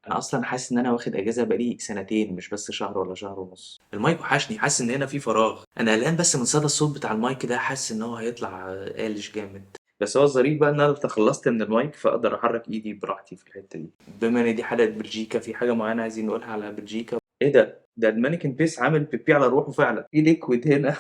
أنا أصلًا حاسس إن أنا واخد أجازة بقى لي سنتين مش بس شهر والّا شهر ونُص. المايك وحشني، حاسس إن هنا في فراغ. أنا قلقان بس من صدى الصوت بتاع المايك ده، حاسس إن هو هيطلع قالش جامد. بس هو الظريف بقى إن أنا تخلّصت من المايك فأقدر أحرّك إيدي براحتي في الحتّة دي. بما إن دي حلقة بلجيكا، في حاجة معيّنة عايزين نقولها على بلجيكا؟ إيه ده! ده الmannequin Peace عامل بيبي على روحه فعلًا، في liquid هنا.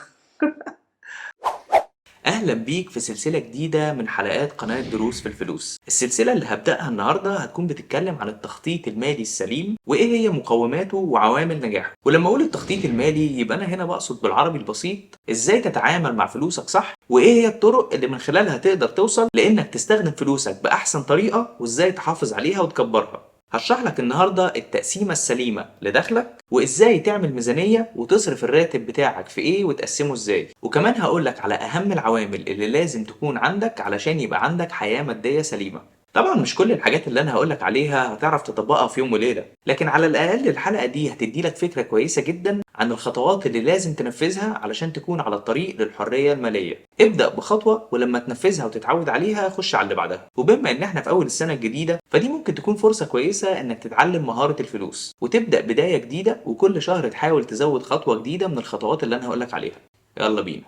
أهلا بيك في سلسلة جديدة من حلقات قناة دروس في الفلوس. السلسلة اللي هبدأها النهاردة هتكون بتتكلم عن التخطيط المالي السليم وإيه هي مقوماته وعوامل نجاحه. ولما أقول التخطيط المالي يبقى أنا هنا بقصد بالعربي البسيط إزاي تتعامل مع فلوسك صح، وإيه هي الطرق اللي من خلالها تقدر توصل لإنك تستخدم فلوسك بأحسن طريقة، وإزاي تحافظ عليها وتكبرها. هشرح لك النهاردة التقسيمة السليمة لدخلك، وإزاي تعمل ميزانية وتصرف الراتب بتاعك في إيه وتقسمه إزاي، وكمان هقولك على أهم العوامل اللي لازم تكون عندك علشان يبقى عندك حياة مادية سليمة. طبعا مش كل الحاجات اللي أنا هقولك عليها هتعرف تطبقها في يوم وليلة، لكن على الأقل الحلقة دي هتديلك فكرة كويسة جدا عن الخطوات اللي لازم تنفذها علشان تكون على الطريق للحرية المالية. ابدأ بخطوة ولما تنفذها وتتعود عليها خش على اللي بعدها. وبما ان احنا في اول السنة الجديدة فدي ممكن تكون فرصة كويسة انك تتعلم مهارة الفلوس وتبدأ بداية جديدة، وكل شهر تحاول تزود خطوة جديدة من الخطوات اللي انا هقولك عليها. يلا بينا.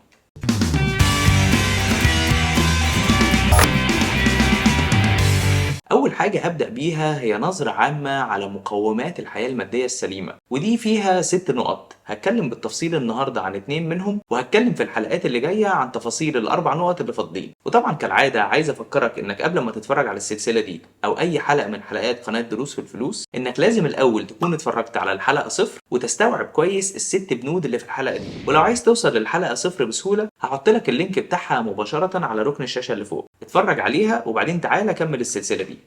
أول حاجة هبدأ بيها هي نظرة عامة على مقومات الحياة المادية السليمة، ودي فيها 6 نقط. هتكلم بالتفصيل النهاردة عن 2 منهم، وهتكلم في الحلقات اللي جاية عن تفاصيل ال4 نقط اللي فاضلين. وطبعا كالعادة عايز أفكرك إنك قبل ما تتفرج على السلسلة دي أو أي حلقة من حلقات قناة دروس في الفلوس، إنك لازم الأول تكون اتفرجت على الحلقة 0 وتستوعب كويس ال6 بنود اللي في الحلقة دي. ولو عايز توصل للحلقة 0 بسهولة هحط لك اللينك بتاعها مباشرة على ركن الشاشة اللي فوق، اتفرج عليها وبعدين تعالى كمل السلسلة دي.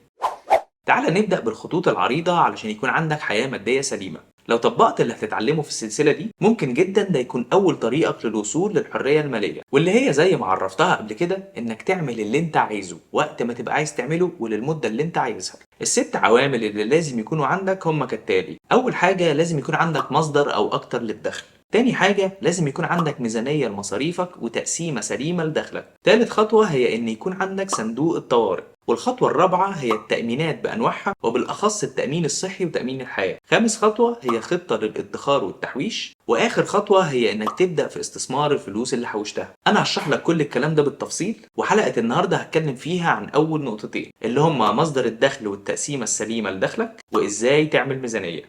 تعال نبدأ بالخطوط العريضة علشان يكون عندك حياة مادية سليمة. لو طبقت اللي هتتعلمه في السلسلة دي ممكن جدا ده يكون أول طريقك للوصول للحرية المالية، واللي هي زي ما عرفتها قبل كده إنك تعمل اللي أنت عايزه وقت ما تبقى عايز تعمله وللمدة اللي أنت عايزها. ال6 عوامل اللي لازم يكونوا عندك هم كالتالي. أول حاجة لازم يكون عندك مصدر أو أكتر للدخل. تاني حاجة لازم يكون عندك ميزانية لمصاريفك وتقسيمة سليمة لدخلك. تالت خطوة هي إن يكون عندك صندوق الطوارئ. والخطوة الرابعة هي التأمينات بأنواعها وبالأخص التأمين الصحي وتأمين الحياة. خامس خطوة هي خطة للادخار والتحويش. وآخر خطوة هي إنك تبدأ في استثمار الفلوس اللي حوشتها. أنا هشرح لك كل الكلام ده بالتفصيل، وحلقة النهاردة هتكلم فيها عن أول نقطتين اللي هما مصدر الدخل والتقسيمة السليمة لدخلك وإزاي تعمل ميزانية.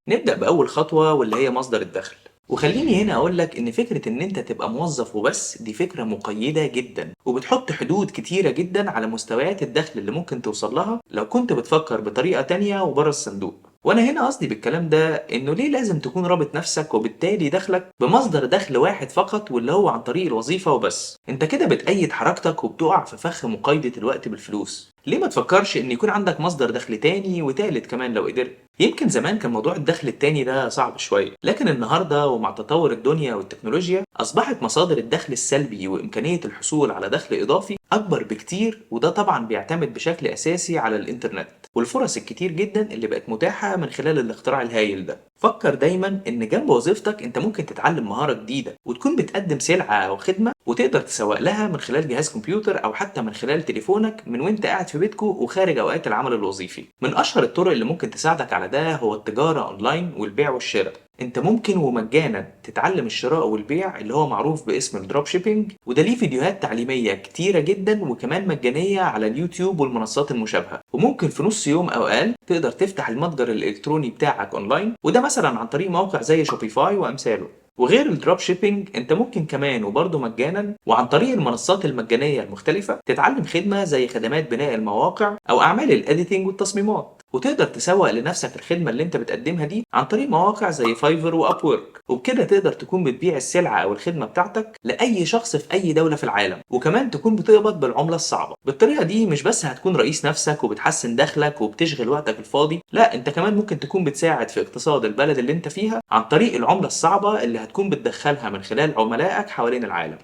نبدأ بأول خطوة واللي هي مصدر الدخل. وخليني هنا أقولك إن فكرة إن أنت تبقى موظف وبس دي فكرة مقيدة جدا، وبتحط حدود كتيرة جدا على مستويات الدخل اللي ممكن توصل لها لو كنت بتفكر بطريقة تانية وبره الصندوق. وأنا هنا قصدي بالكلام ده إنه ليه لازم تكون رابط نفسك وبالتالي دخلك بمصدر دخل واحد فقط واللي هو عن طريق الوظيفة وبس. أنت كده بتأيد حركتك وبتقع في فخ مقايضة الوقت بالفلوس. ليه ما تفكرش إن يكون عندك مصدر دخل تاني وتالت كمان لو قدرت؟ يمكن زمان كان موضوع الدخل التاني ده صعب شوية، لكن النهاردة ومع تطور الدنيا والتكنولوجيا أصبحت مصادر الدخل السلبي وإمكانية الحصول على دخل إضافي أكبر بكتير، وده طبعا بيعتمد بشكل أساسي على الإنترنت والفرص الكتير جدا اللي بقت متاحة من خلال الاختراع الهايل ده. فكر دايما إن جنب وظيفتك أنت ممكن تتعلم مهارة جديدة وتكون بتقدم سلعة أو خدمة وتقدر تسوق لها من خلال جهاز كمبيوتر أو حتى من خلال تليفونك من وانت قاعد في بيتكو وخارج أوقات العمل الوظيفي. من أشهر الطرق اللي ممكن تساعدك على ده هو التجارة أونلاين والبيع والشراء. انت ممكن ومجانا تتعلم الشراء والبيع اللي هو معروف باسم الدروب شيبينج، وده ليه فيديوهات تعليمية كتيرة جدا وكمان مجانية على اليوتيوب والمنصات المشابهة. وممكن في نص يوم او اقل تقدر تفتح المتجر الالكتروني بتاعك اونلاين، وده مثلا عن طريق موقع زي شوبيفاي وامثاله. وغير الدروب شيبينج انت ممكن كمان وبرضه مجانا وعن طريق المنصات المجانية المختلفة تتعلم خدمة زي خدمات بناء المواقع او اعمال الاديتنج والتصميمات، وتقدر تسوق لنفسك الخدمة اللي انت بتقدمها دي عن طريق مواقع زي فايفر وابورك. وبكده تقدر تكون بتبيع السلعة او الخدمة بتاعتك لأي شخص في اي دولة في العالم، وكمان تكون بتقبض بالعملة الصعبة. بالطريقة دي مش بس هتكون رئيس نفسك وبتحسن دخلك وبتشغل وقتك الفاضي، لا انت كمان ممكن تكون بتساعد في اقتصاد البلد اللي انت فيها عن طريق العملة الصعبة اللي هتكون بتدخلها من خلال عملائك حوالين العالم.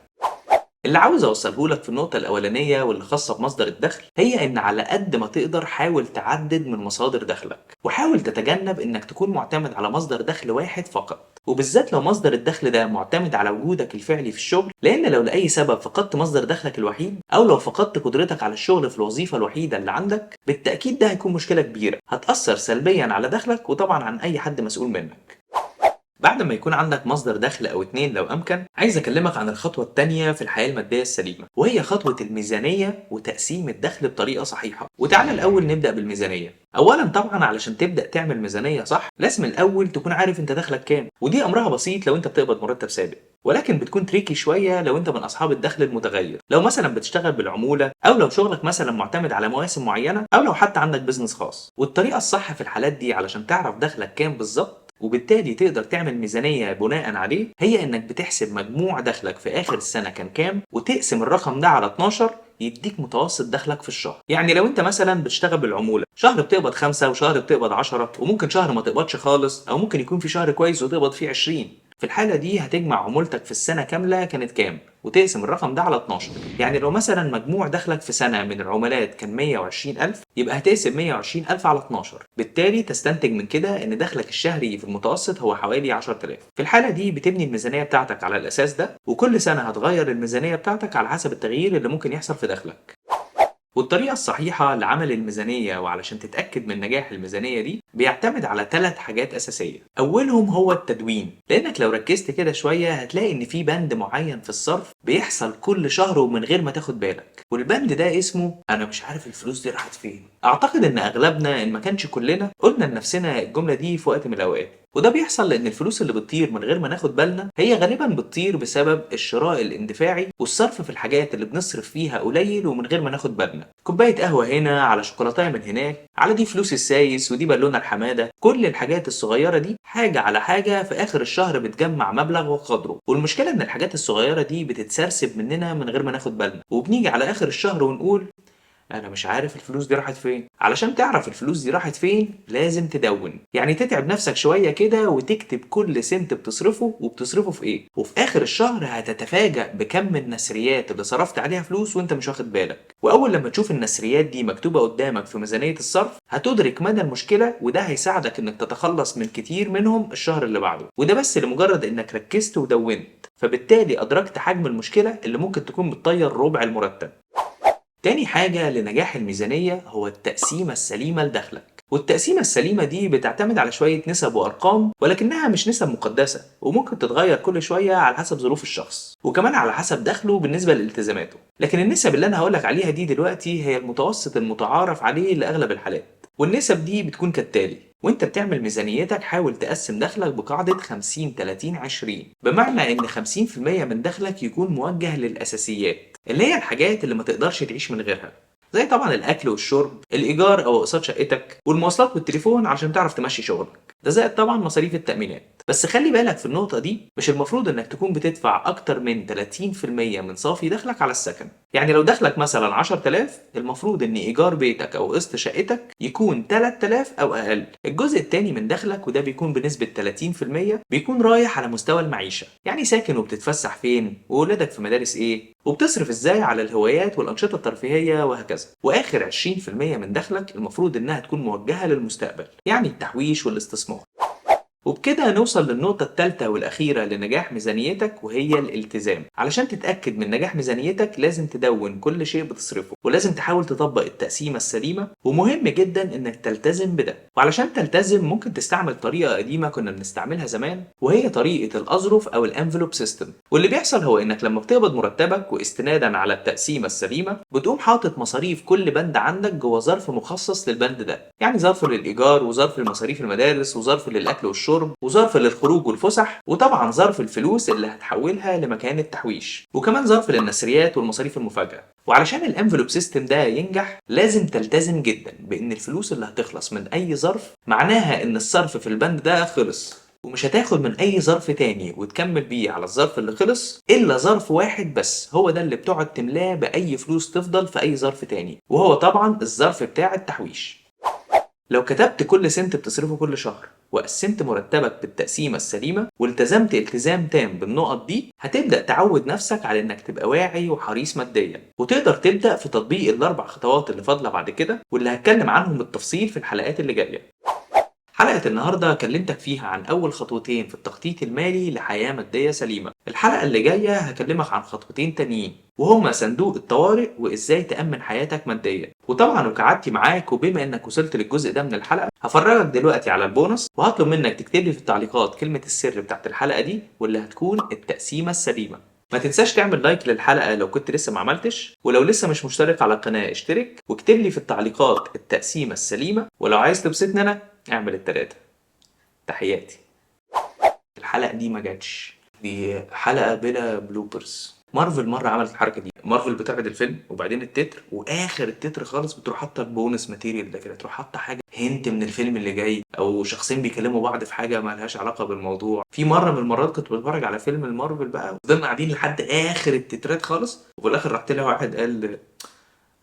اللي عاوز اوصله لك في النقطة الأولانية واللي خاصة بمصدر الدخل هي إن على قد ما تقدر حاول تعدد من مصادر دخلك، وحاول تتجنب إنك تكون معتمد على مصدر دخل واحد فقط، وبالذات لو مصدر الدخل ده معتمد على وجودك الفعلي في الشغل، لأن لو لأي سبب فقدت مصدر دخلك الوحيد أو لو فقدت قدرتك على الشغل في الوظيفة الوحيدة اللي عندك، بالتأكيد ده هيكون مشكلة كبيرة هتأثر سلبيا على دخلك وطبعا عن أي حد مسؤول منك. بعد ما يكون عندك مصدر دخل أو اتنين لو أمكن، عايز أكلمك عن الخطوة التانية في الحياة المادية السليمة، وهي خطوة الميزانية وتقسيم الدخل بطريقة صحيحة. وتعالى الأول نبدأ بالميزانية. أولا طبعا علشان تبدأ تعمل ميزانية صح لازم الأول تكون عارف أنت دخلك كام، ودي أمرها بسيط لو أنت بتقبض مرتب ثابت، ولكن بتكون تريكي شوية لو أنت من أصحاب الدخل المتغير، لو مثلا بتشتغل بالعمولة أو لو شغلك مثلا معتمد على مواسم معينة أو لو حتى عندك بيزنس خاص. والطريقة الصح في الحالات دي علشان تعرف دخلك كام بالظبط وبالتالي تقدر تعمل ميزانية بناء عليه هي انك بتحسب مجموع دخلك في اخر السنة كان كام وتقسم الرقم ده على 12 يديك متوسط دخلك في الشهر. يعني لو انت مثلا بتشتغل بالعمولة شهر بتقبض 5 وشهر بتقبض 10 وممكن شهر ما تقبضش خالص او ممكن يكون في شهر كويس وتقبض فيه 20، في الحالة دي هتجمع عمولتك في السنة كاملة كانت كام وتقسم الرقم ده على 12. يعني لو مثلا مجموع دخلك في سنة من العملات كان 120,000 يبقى هتقسم 120,000 على 12، بالتالي تستنتج من كده ان دخلك الشهري في المتوسط هو حوالي 10,000. في الحالة دي بتبني الميزانية بتاعتك على الأساس ده، وكل سنة هتغير الميزانية بتاعتك على حسب التغيير اللي ممكن يحصل في دخلك. والطريقة الصحيحة لعمل الميزانية وعلشان تتأكد من نجاح الميزانية دي بيعتمد على 3 حاجات أساسية. أولهم هو التدوين، لأنك لو ركزت كده شوية هتلاقي إن في بند معين في الصرف بيحصل كل شهر ومن غير ما تاخد بالك، والبند ده اسمه أنا مش عارف الفلوس دي راحت فين. أعتقد إن أغلبنا إن ما كانش كلنا قلنا لنفسنا الجملة دي في وقت من الأوقات، وده بيحصل لأن الفلوس اللي بتطير من غير ما ناخد بالنا هي غالبا بتطير بسبب الشراء الاندفاعي والصرف في الحاجات اللي بنصرف فيها قليل ومن غير ما ناخد بالنا. كوباية قهوة هنا على شوكولاتاية من هناك على دي فلوس السايس ودي بالونة الحمادة، كل الحاجات الصغيرة دي حاجة على حاجة في آخر الشهر بتجمع مبلغ وقدره. والمشكلة إن الحاجات الصغيرة دي بتتسرسب مننا من غير ما ناخد بالنا، وبنيجي على آخر الشهر ونقول انا مش عارف الفلوس دي راحت فين. علشان تعرف الفلوس دي راحت فين لازم تدون، يعني تتعب نفسك شوية كده وتكتب كل سنت بتصرفه وبتصرفه في ايه، وفي اخر الشهر هتتفاجأ بكم النسريات اللي صرفت عليها فلوس وانت مش واخد بالك. واول لما تشوف النسريات دي مكتوبة قدامك في ميزانية الصرف هتدرك مدى المشكلة، وده هيساعدك انك تتخلص من كتير منهم الشهر اللي بعده، وده بس لمجرد انك ركزت ودونت، فبالتالي ادركت حجم المشكلة اللي ممكن تكون بتطير ربع المرتب. تاني حاجة لنجاح الميزانية هو التقسيمة السليمة لدخلك. والتقسيمة السليمة دي بتعتمد على شوية نسب وأرقام، ولكنها مش نسب مقدسة وممكن تتغير كل شوية على حسب ظروف الشخص وكمان على حسب دخله بالنسبة لالتزاماته. لكن النسب اللي أنا هقولك عليها دي دلوقتي هي المتوسط المتعارف عليه لأغلب الحالات، والنسب دي بتكون كالتالي. وانت بتعمل ميزانيتك حاول تقسم دخلك بقاعدة 50-30-20، بمعنى ان 50% من دخلك يكون موجه للأساسيات اللي هي الحاجات اللي ما تقدرش تعيش من غيرها، زي طبعا الأكل والشرب، الإيجار أو أقساط شقتك، والمواصلات والتليفون عشان تعرف تمشي شغلك، ده زائد طبعا مصاريف التأمينات. بس خلي بالك في النقطة دي مش المفروض انك تكون بتدفع اكتر من 30% من صافي دخلك على السكن. يعني لو دخلك مثلا 10,000 المفروض ان ايجار بيتك او قسط شقتك يكون 3,000 او اقل. الجزء التاني من دخلك وده بيكون بنسبة 30% بيكون رايح على مستوى المعيشة، يعني ساكن وبتتفسح فين وولادك في مدارس ايه وبتصرف ازاي على الهوايات والانشطة الترفيهية وهكذا. واخر 20% من دخلك المفروض انها تكون موجهة للمستقبل، يعني التحويش والاستثمار. وبكده نوصل للنقطة الثالثة والأخيرة لنجاح ميزانيتك وهي الالتزام. علشان تتأكد من نجاح ميزانيتك لازم تدون كل شيء بتصرفه ولازم تحاول تطبق التقسيمة السليمة، ومهم جدا إنك تلتزم بده. وعلشان تلتزم ممكن تستعمل طريقة قديمة كنا بنستعملها زمان وهي طريقة الأظرف أو الأنفلوب سيستم. واللي بيحصل هو إنك لما بتقبض مرتبك واستنادا على التقسيمة السليمة بتقوم حاطط مصاريف كل بند عندك جوه ظرف مخصص للبند ده، يعني ظرف للإيجار وظرف لمصاريف المدارس وظرف للأكل والشرب وظرف للخروج والفسح، وطبعا ظرف الفلوس اللي هتحولها لمكان التحويش، وكمان ظرف للنسريات والمصاريف المفاجئة. وعلشان الانفلوب سيستم ده ينجح لازم تلتزم جدا بان الفلوس اللي هتخلص من اي ظرف معناها ان الصرف في البند ده خلص، ومش هتاخد من اي ظرف تاني وتكمل بيه على الظرف اللي خلص الا ظرف واحد بس هو ده اللي بتقعد تملاه باي فلوس تفضل في اي ظرف تاني، وهو طبعا الظرف بتاع التحويش. لو كتبت كل سنت بتصرفه كل شهر وقسمت مرتبك بالتقسيمة السليمة والتزمت التزام تام بالنقط دي، هتبدأ تعود نفسك على انك تبقى واعي وحريص ماديا، وتقدر تبدأ في تطبيق الاربع خطوات اللي فاضلة بعد كده واللي هتكلم عنهم بالتفصيل في الحلقات اللي جاية. حلقة النهاردة كلمتك فيها عن أول خطوتين في التخطيط المالي لحياة مادية سليمة. الحلقة اللي جاية هكلمك عن خطوتين تانيين وهما صندوق الطوارئ وإزاي تأمن حياتك ماديا. وطبعا وكعدتي معاك وبما إنك وصلت للجزء ده من الحلقة هفرجك دلوقتي على البونص، وهطلب منك تكتب لي في التعليقات كلمة السر بتاعت الحلقة دي واللي هتكون التقسيمة السليمة. ما تنساش تعمل لايك للحلقة لو كنت لسه ما عملتش، ولو لسه مش مشترك على القناة اشترك واكتب لي في التعليقات التقسيمة السليمة، ولو عايز تبسطني أنا اعمل التلاتة. تحياتي. الحلقة دي ما جاتش، دي حلقة بلا بلوبرز. مارفل مرة عملت الحركة دي، مارفل بتعرض الفيلم وبعدين التتر واخر التتر خالص بتروح حاطة البونس ماتيريال ده كده، تروح حاطة حاجة هنت من الفيلم اللي جاي او شخصين بيكلموا بعض في حاجة ما لهاش علاقة بالموضوع. في مرة من المرات كنت بتفرج على فيلم المارفل بقى وفضلنا قاعدين لحد اخر التترات خالص، وفي الاخر رحت لها واحد قال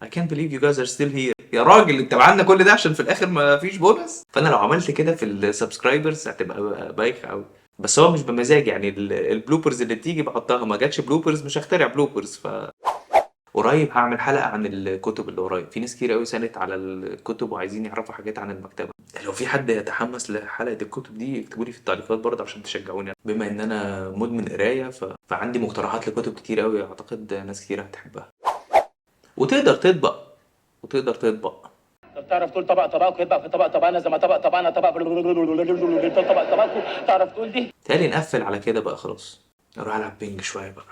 I can't believe you guys are still here. يا راجل انت معانا كل ده عشان في الاخر ما فيش بونص؟ فانا لو عملت كده في السبسكرايبرز هتبقى بايخه قوي. بس هو مش بمزاج يعني، البلوبرز اللي بتيجي بحطها، ما جاتش بلوبرز مش هخترع بلوبرز. قريب هعمل حلقه عن الكتب اللي قريب، في ناس كتير قوي سالت على الكتب وعايزين يعرفوا حاجات عن المكتبه. لو في حد يتحمس لحلقه الكتب دي اكتبوا لي في التعليقات برضه عشان تشجعوني، بما ان انا مدمن قرايه فعندي مقترحات لكتب كتير قوي اعتقد ناس كتير هتحبها. وتقدر تطبق وتقدر تطبق. طب تعرف تقول طبق طبقكم يطبق في طبق طبقنا زي ما طبق طبقنا طبق طبق طبقكم، تعرف تقول دي؟ تالي نقفل على كده بقى خلاص، اروح العب بينج شويه بقى.